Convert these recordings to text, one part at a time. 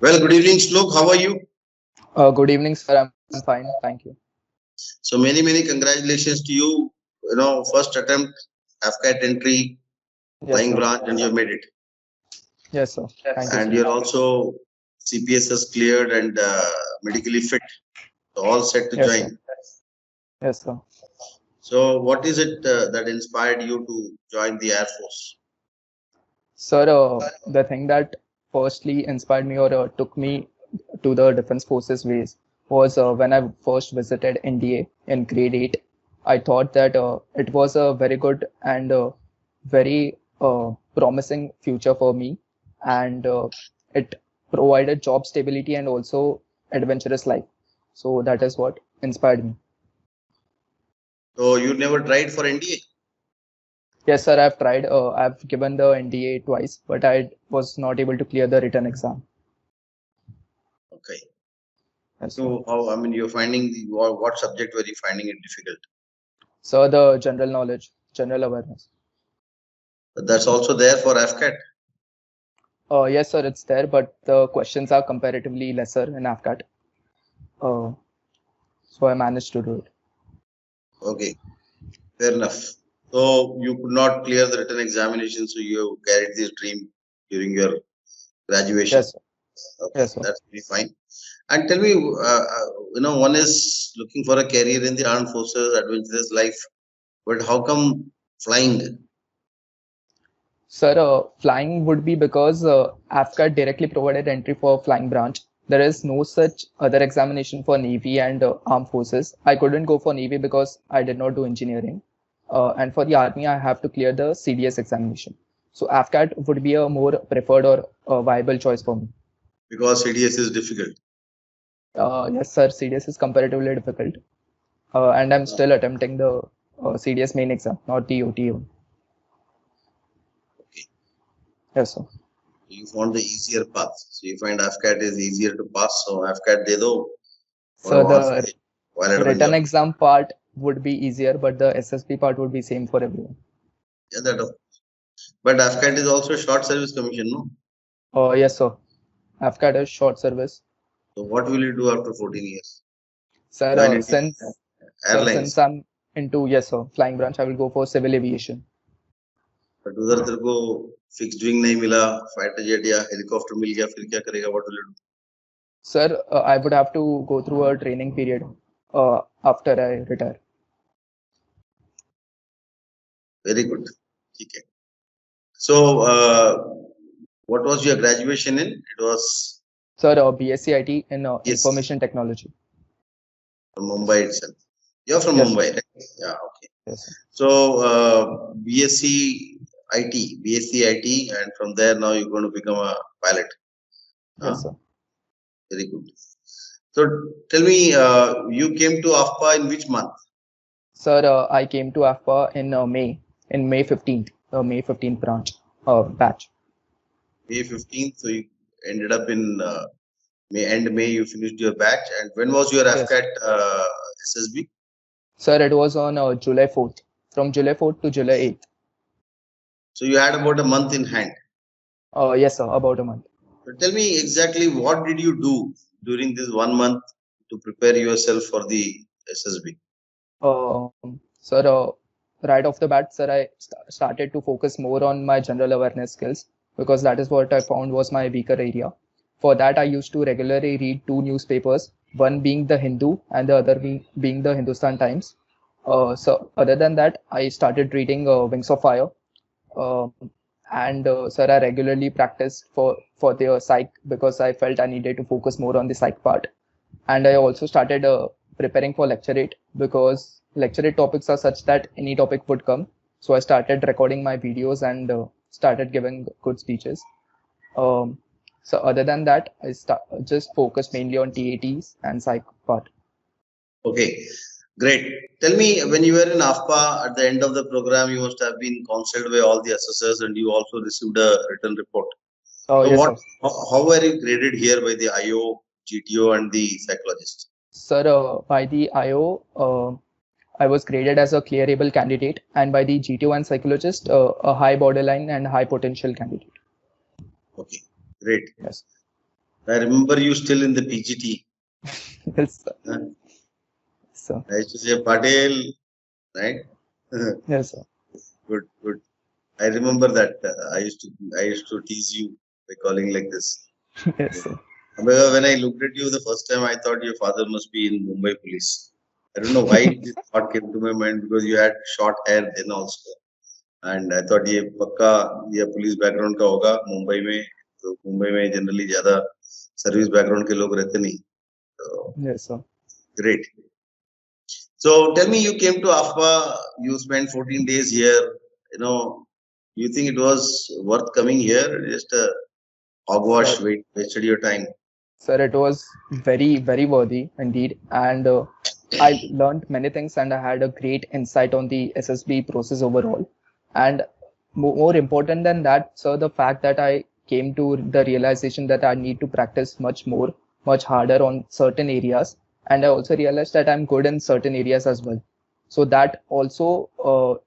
Well, good evening, Shlok. How are you? Good evening, sir. I'm fine. Thank you. So many congratulations to you. First attempt, AFCAT entry, Yes, flying sir. branch, and you have made it. Yes, sir. Thank you, And sir. you're also cpss cleared and medically fit. So all set to Yes, sir. join. Yes, sir. So what is it that inspired you to join the Air Force? Sir, the thing that firstly inspired me or took me to the Defense Forces ways was when I first visited NDA in grade 8. I thought that it was a very good and very promising future for me, and it provided job stability and also adventurous life. So that is what inspired me. So you never tried for NDA? Yes, sir, I've tried. I've given the NDA twice, but I was not able to clear the written exam. Okay. Yes, sir. So how, I mean, you're finding what subject were you finding it difficult? So the general knowledge, general awareness. But that's also there for AFCAT. Yes, sir, it's there, but the questions are comparatively lesser in AFCAT. Uh, so I managed to do it. Okay, fair enough. So you could not clear the written examination, so you carried this dream during your graduation. Yes, sir. Okay, Yes, sir. that's pretty fine. And tell me, one is looking for a career in the armed forces, adventurous life, but how come flying? Sir, flying would be because AFCAT directly provided entry for flying branch. There is no such other examination for Navy and Armed Forces. I couldn't go for Navy because I did not do engineering. And for the Army, I have to clear the CDS examination. So AFCAT would be a more preferred or viable choice for me. Because CDS is difficult. Yes, sir, CDS is comparatively difficult. And I'm still attempting the CDS main exam, not the OTA. Okay, Yes, sir. so you found the easier path. So you find AFCAT is easier to pass. So AFCAT दे दो और So वहां the से pilot बन written जाओ. exam part would be easier, but the SSB part would be same for everyone. Yeah, that. But AFCAT is also short service commission, no? Yes, sir. I've got a short service. So what will you do after 14 years? Sir, Join Indian since Airlines. I'm into, yes, sir, flying branch, I will go for civil aviation. But उधर तेरे को fixed wing नहीं मिला, fighter jet या helicopter मिल गया, फिर क्या करेगा? What will you do? Sir, I would have to go through a training period after I retire. Very good. ठीक है. So what was your graduation in? It was Sir, BSc IT in yes information technology. from Mumbai itself. You're from Yes, Mumbai, sir. right? Yeah, okay. Yes, sir. So BSc IT, and from there now you're going to become a pilot. Huh? Yes, sir. Very good. So tell me, you came to Afpa in which month? Sir, I came to Afpa in May 15th, May 15th branch, batch. May 15th. So you ended up in May you finished your batch. And when was your Yes. AFCAT SSB? Sir, it was on July 4th, from July 4th to July 8th. So you had about a month in hand. Yes, sir, about a month. So tell me exactly what did you do during this 1 month to prepare yourself for the SSB? Sir, right off the bat, sir, I started to focus more on my general awareness skills because that is what I found was my weaker area. For that, I used to regularly read two newspapers, one being the Hindu and the other being the Hindustan Times. So other than that, I started reading Wings of Fire. Um, and sir, I regularly practiced for the psych because I felt I needed to focus more on the psych part. And I also started preparing for lecture 8 because lecture 8 topics are such that any topic would come. So I started recording my videos and started giving good speeches. So other than that, I just focused mainly on TATs and psych part. Okay, great. Tell me, when you were in AFPA, at the end of the program, you must have been counseled by all the assessors and you also received a written report. Oh, So yes, sir. how were you graded here by the IO, GTO and the psychologist? Sir, by the IO, I was graded as a clearable candidate, and by the GTO and psychologist, a high borderline and high potential candidate. Okay, great. Yes. I remember you still in the PGT. Yes, sir. Huh? So, I used to say Patil, right? yes, sir. Good, good. I remember that. I used to tease you by calling like this. Yes, sir. However, when I looked at you the first time, I thought your father must be in Mumbai police. I don't know why this thought came to my mind because you had short hair then also. And I thought ये पक्का ये police background का होगा मुंबई में तो मुंबई में generally ज्यादा service background के लोग रहते नहीं तो Yes, sir. great. So tell me, you came to Afpa, you spent 14 days here. You know, you think it was worth coming here? Just a hogwash, Sir, wasted your time. sir, it was very, very worthy indeed. And I learned many things and I had a great insight on the SSB process overall. And more important than that, sir, the fact that I came to the realization that I need to practice much more, much harder on certain areas. And I also realized that I'm good in certain areas as well. So that also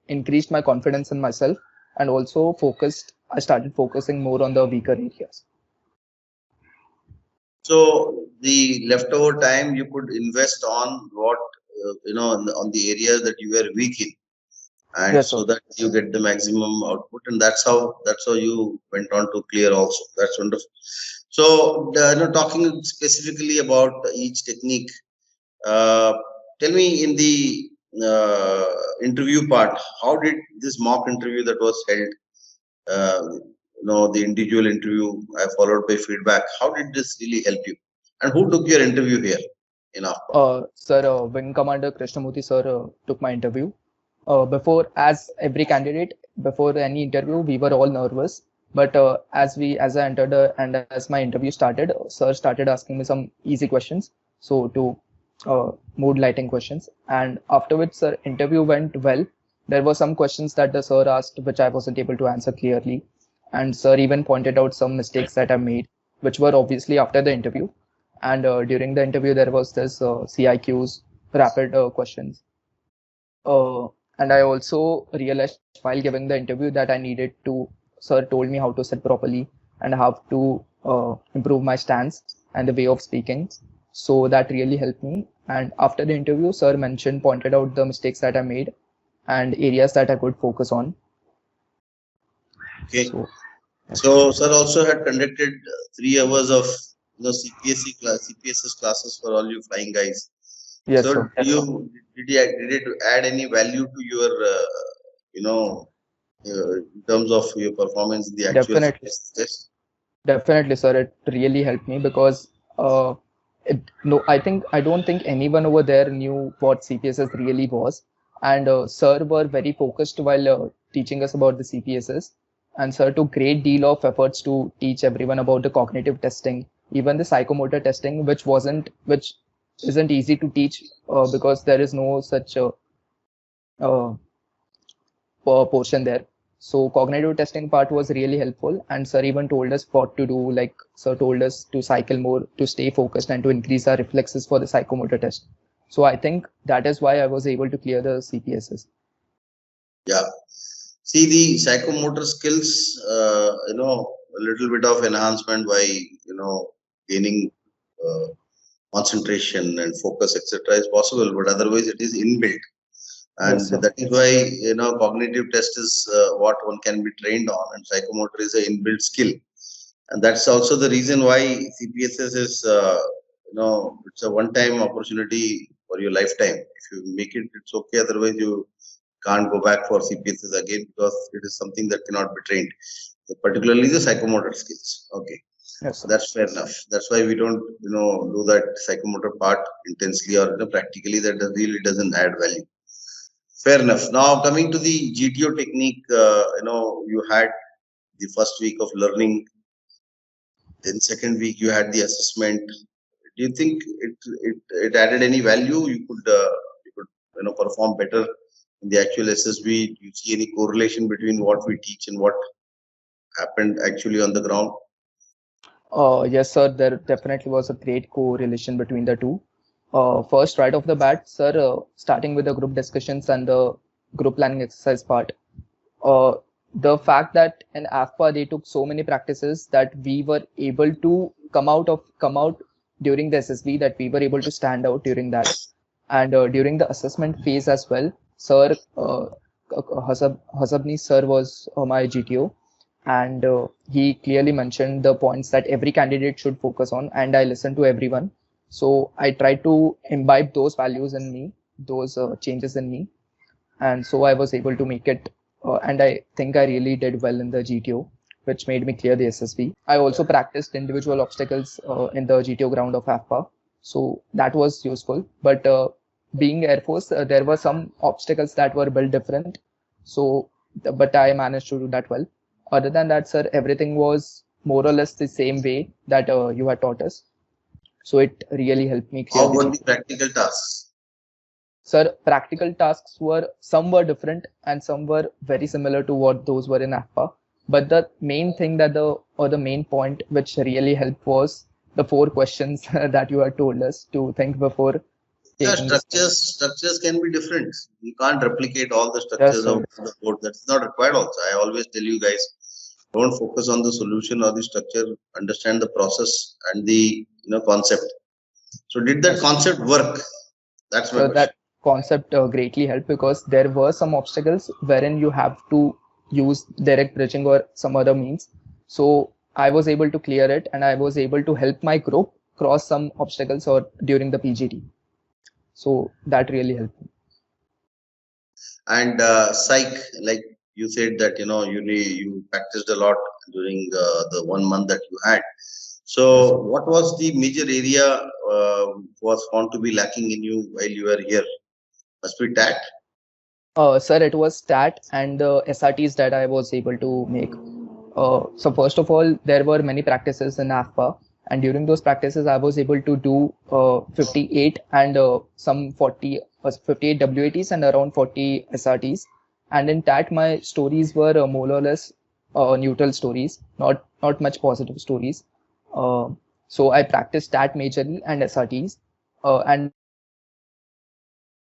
increased my confidence in myself and also I started focusing more on the weaker areas. So the leftover time you could invest on what on the areas that you were weak in, and Yes, so sir. that you get the maximum output, and that's how you went on to clear also. That's wonderful. So talking specifically about each technique, tell me in the interview part, how did this mock interview that was held? The individual interview followed by feedback. How did this really help you? And who took your interview here in Afpa? Sir, Wing Commander Krishnamurthy sir took my interview. Before, as every candidate, before any interview, we were all nervous. But as I entered and as my interview started, sir started asking me some easy questions. So mood lighting questions. And afterwards, sir, interview went well. There were some questions that the sir asked which I wasn't able to answer clearly. And sir even pointed out some mistakes that I made, which were obviously after the interview. And during the interview, there was this CIQs, rapid questions. And I also realized while giving the interview that I needed to, sir told me how to sit properly and how to improve my stance and the way of speaking. So that really helped me. And after the interview, sir pointed out the mistakes that I made and areas that I could focus on. Okay. So sir also had conducted 3 hours of CPSS classes for all you flying guys. Yes, So sir. did it add any value to your in terms of your performance in the actual Definitely. CPSS test? Definitely, sir. It really helped me because I don't think anyone over there knew what CPSS really was. And sir were very focused while teaching us about the CPSS. And sir took great deal of efforts to teach everyone about the cognitive testing, even the psychomotor testing, which isn't easy to teach because there is no such uh, portion there. So cognitive testing part was really helpful, and sir even told us what to do. Like sir told us to cycle more, to stay focused, and to increase our reflexes for the psychomotor test. So I think that is why I was able to clear the CPSS. Yeah. See the psychomotor skills, a little bit of enhancement by gaining concentration and focus, etc., is possible, but otherwise it is inbuilt. And Yes, sir. that is why cognitive test is what one can be trained on, and psychomotor is an inbuilt skill. And that's also the reason why CPSS is it's a one-time opportunity for your lifetime. If you make it, it's okay. Otherwise, you can't go back for CPSS again because it is something that cannot be trained, particularly the psychomotor skills. Okay. Yes, sir. That's fair enough. That's why we don't, do that psychomotor part intensely or practically. That really doesn't add value. Fair enough. Now coming to the GTO technique, you had the first week of learning, then second week you had the assessment. Do you think it added any value? You could perform better in the actual SSB. Do you see any correlation between what we teach and what happened actually on the ground? Yes, sir. There definitely was a great correlation between the two. First, right off the bat, sir, starting with the group discussions and the group planning exercise part. The fact that in AFPA they took so many practices that we were able to come out during the SSB, that we were able to stand out during that. And during the assessment phase as well, sir, Hasabni sir was my GTO, and he clearly mentioned the points that every candidate should focus on, and I listened to everyone. So I tried to imbibe those values in me, those changes in me, and so I was able to make it, and I think I really did well in the GTO, which made me clear the SSB. I also practiced individual obstacles in the GTO ground of Afpa, so that was useful. But being Air Force, there were some obstacles that were built different, so but I managed to do that well. Other than that, sir, everything was more or less the same way that you had taught us. So it really helped me clear How the about the GTO. practical tasks? Sir, practical tasks were, some were different and some were very similar to what those were in AFPA. But the main thing the main point which really helped was the 4 questions that you had told us to think before Yeah, taking this. structures can be different. You can't replicate all the Yes, structures sir. of the board. That's not required also. I always tell you guys, don't focus on the solution or the structure, understand the process and the concept. So did that Yes. concept work? That's my So question. that concept greatly helped, because there were some obstacles wherein you have to use direct bridging or some other means. So I was able to clear it, and I was able to help my group cross some obstacles or during the PGT. So that really helped me. And psych, like you said that you practiced a lot during the 1 month that you had. So Yes. what was the major area was found to be lacking in you while you were here? Must be TAT. Sir, it was STAT and the SRTs that I was able to make. So first of all, there were many practices in AFPA, and during those practices, I was able to do 58 and some 40, 58 WATs and around 40 SRTs. And in TAT, my stories were more or less neutral stories, not much positive stories. Uh, so I practiced TAT majorly and SRTs, and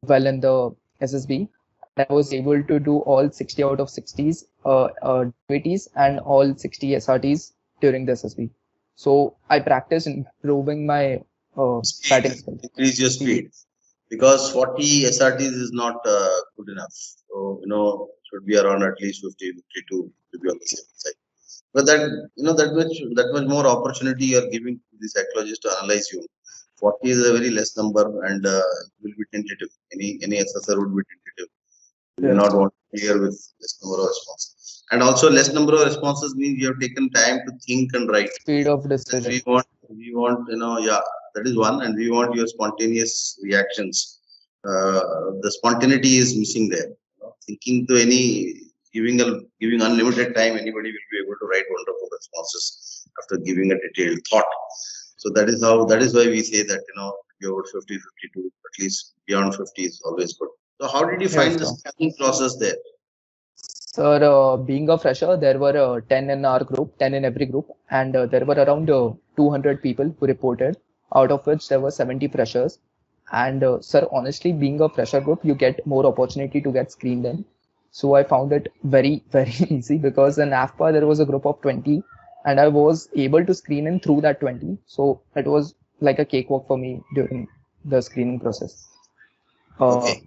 well in the SSB. I was able to do all 60 out of 60s WATs and all 60 SRTs during the SSB. So I practiced improving my Speed, batting skills. increase your speed, because 40 SRTs is not good enough. So should be around at least 50, 52 to be on the safe side. But that much more opportunity you are giving to the psychologist to analyze you. 40 is a very less number, and it will be tentative. Any assessor would be tentative. You will Yes, not want to clear with less number of responses. And also less number of responses means you have taken time to think and write. speed of Yes, decision. we want, yeah, that is one, and we want your spontaneous reactions. The spontaneity is missing there. Thinking to giving unlimited time, anybody will be able to write wonderful responses after giving a detailed thought. So that is why we say that you're 50, 52, at least beyond 50 is always good. So how did you find Yes, the sir. scanning process there? Sir, being a fresher, there were 10 in our group, 10 in every group, and there were around 200 people who reported, out of which there were 70 freshers. And sir, honestly, being a fresher group, you get more opportunity to get screened in. So I found it very, very easy, because in AFPA there was a group of 20, and I was able to screen in through that 20. So it was like a cakewalk for me during the screening process. Uh, Okay.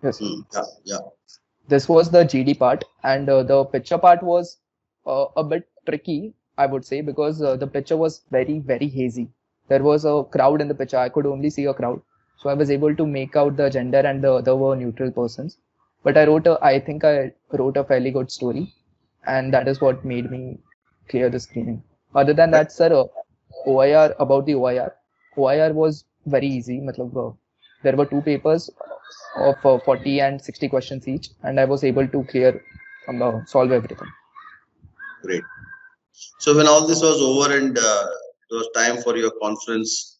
yes. Yeah, yeah. This was the GD part, and the picture part was a bit tricky, I would say, because the picture was very, very hazy. There was a crowd in the picture. I could only see a crowd. So I was able to make out the gender, and the other were neutral persons. But I think I wrote a fairly good story, and that is what made me clear the screening. Other than But that, sir, OIR, about the OIR was very easy. Matlab, there were 2 papers of 40 and 60 questions each, and I was able to solve everything. great. So when all this was over and it was time for your conference,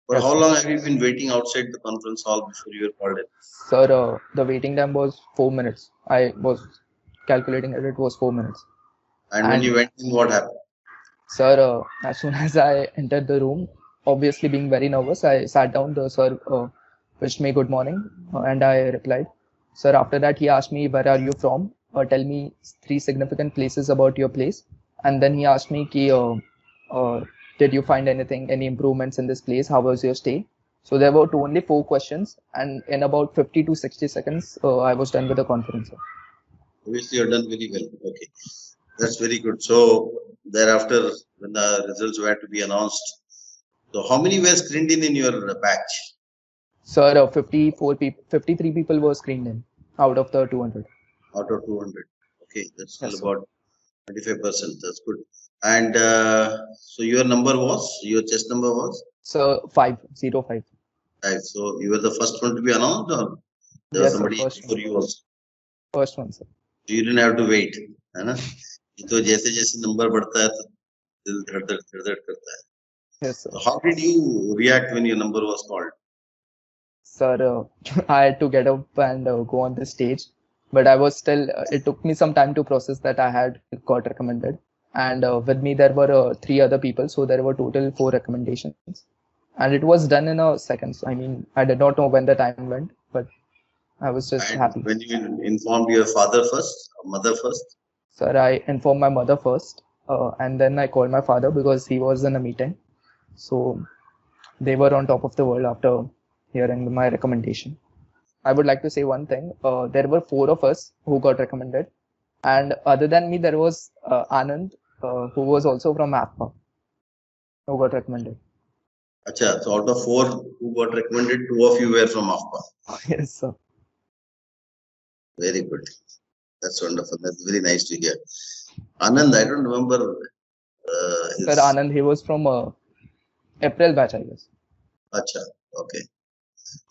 for Yes, how sir. long have you been waiting outside the conference hall before you were called in? Sir, the waiting time was 4 minutes. I was calculating it, it was 4 minutes. And when And you went in, what happened? sir, as soon as I entered the room, obviously being very nervous, I sat down. The sir wished me good morning, and I replied. Sir, after that, he asked me, where are you from? Tell me 3 significant places about your place. And then he asked me, ki, did you find anything, any improvements in this place? How was your stay? So there were only 4 questions, and in about 50 to 60 seconds, I was done with the conference. Obviously, you're done very well. Okay, that's very good. So thereafter, when the results were to be announced, so how many were screened in your batch? Sir, 53 people were screened in out of the 200. Out of 200. Okay, that's still Yes, about 25%. That's good. And so your chest number was? So 505. Right. So you were the first one to be announced, or there was Yes, sir. somebody First before one. you also? First one, sir. So you didn't have to wait, है ना? ये तो जैसे जैसे number बढ़ता है तो दिल धड़ करता है. Yes, sir. So how did you react when your number was called? Sir, I had to get up and go on the stage, but I was still. It took me some time to process that I had got recommended, and with me there were 3 other people, so there were total 4 recommendations, and it was done in a second. I mean, I did not know when the time went, but I was just And happy. when you informed your father first, or mother first? Sir, I informed my mother first, and then I called my father because he was in a meeting. So they were on top of the world after hearing my recommendation. I would like to say one thing. There were 4 of us who got recommended, and other than me, there was Anand, who was also from Afpa, who got recommended. Acha, so out of 4 who got recommended, 2 of you were from Afpa. Yes, sir. Very good. That's wonderful. That's very nice to hear. Anand, I don't remember Sir, Anand, he was from April batch, I guess. Acha, okay.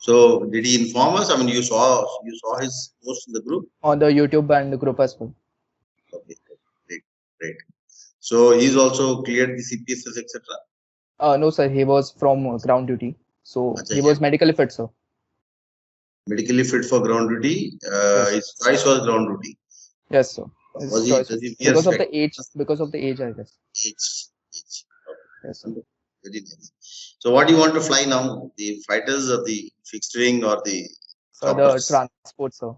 So did he inform us? I mean, you saw his post in the group? On the YouTube and the group as well. Okay, great. So he's also cleared the cpss, etc. No, sir, he was from ground duty. So Acha, he was medically fit, sir. medically fit for ground duty. Yes. His choice was ground duty. Yes, sir. Was he? Does he wear Because of spec- the age, I guess. Age. Okay. Yes, sir. Very nice. So what do you want to fly now? The fighters or the fixed wing or the So the choppers? transport, sir.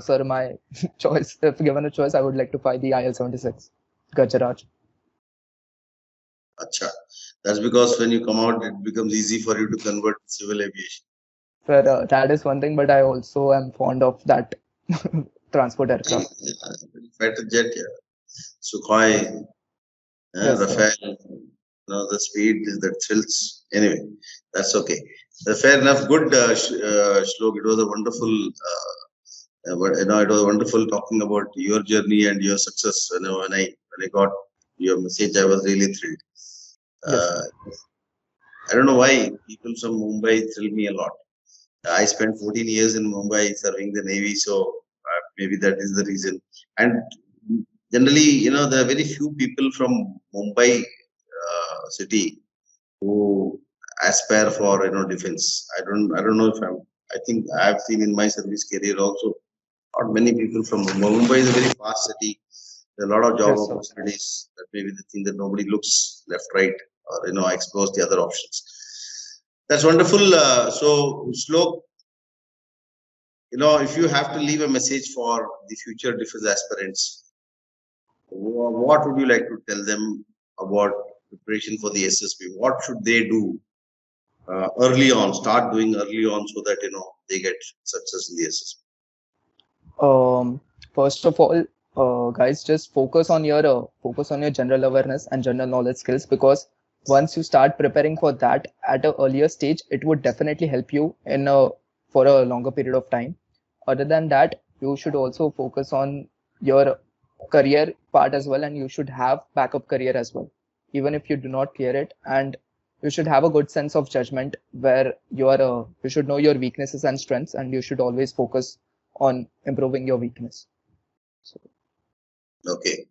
Sir, my choice, if given a choice, I would like to fly the IL-76 Gajaraj. Acha. That's because when you come out, it becomes easy for you to convert to civil aviation. Sir, that is one thing, but I also am fond of that transport aircraft. Fighter jet, yeah. Sukhoi, Yes, sir. Rafale, the speed is the thrills. Anyway, that's okay. Fair enough. Good, Shlok. It was a wonderful, it was wonderful talking about your journey and your success. When I got your message, I was really thrilled. Yes, sir. I don't know why people from Mumbai thrill me a lot. I spent 14 years in Mumbai serving the Navy, so maybe that is the reason. And generally, there are very few people from Mumbai city who aspire for defense. I don't know if I think I have seen in my service career also not many people from Mumbai. Mumbai is a very fast city. There are a lot of job Yes, sir. opportunities. That may be the thing that nobody looks left, right, or explores the other options. That's wonderful. So Shlok, if you have to leave a message for the future defense aspirants, what would you like to tell them about preparation for the SSB? What should they do early on? Start doing early on so that they get success in the SSB. First of all, guys, just focus on your general awareness and general knowledge skills, because once you start preparing for that at an earlier stage, it would definitely help you for a longer period of time. Other than that, you should also focus on your career part as well, and you should have backup career as well, even if you do not clear it. And you should have a good sense of judgment where you should know your weaknesses and strengths, and you should always focus on improving your weakness. So, Okay.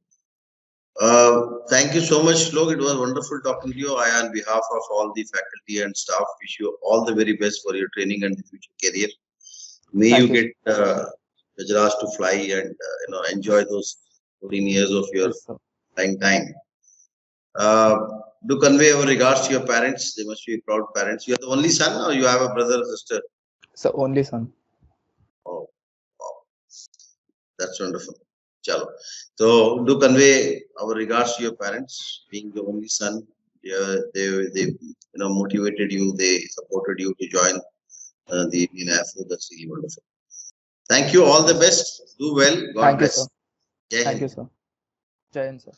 Thank you so much, Shlok. It was wonderful talking to you. I, on behalf of all the faculty and staff, wish you all the very best for your training and the future career. May you get Gujarat to fly and enjoy those 14 years of your flying time. Do convey our regards to your parents. They must be proud parents. You are the only son, or you have a brother or sister? So only son. Oh, wow. That's wonderful. Chalo. So do convey our regards to your parents, being the only son. they motivated you, they supported you to join the Indian AFO. That's really wonderful. Thank you. All the best. Do well. God Thank you, bless. sir. Jai Thank Hind. you, sir. Jai Hind, sir.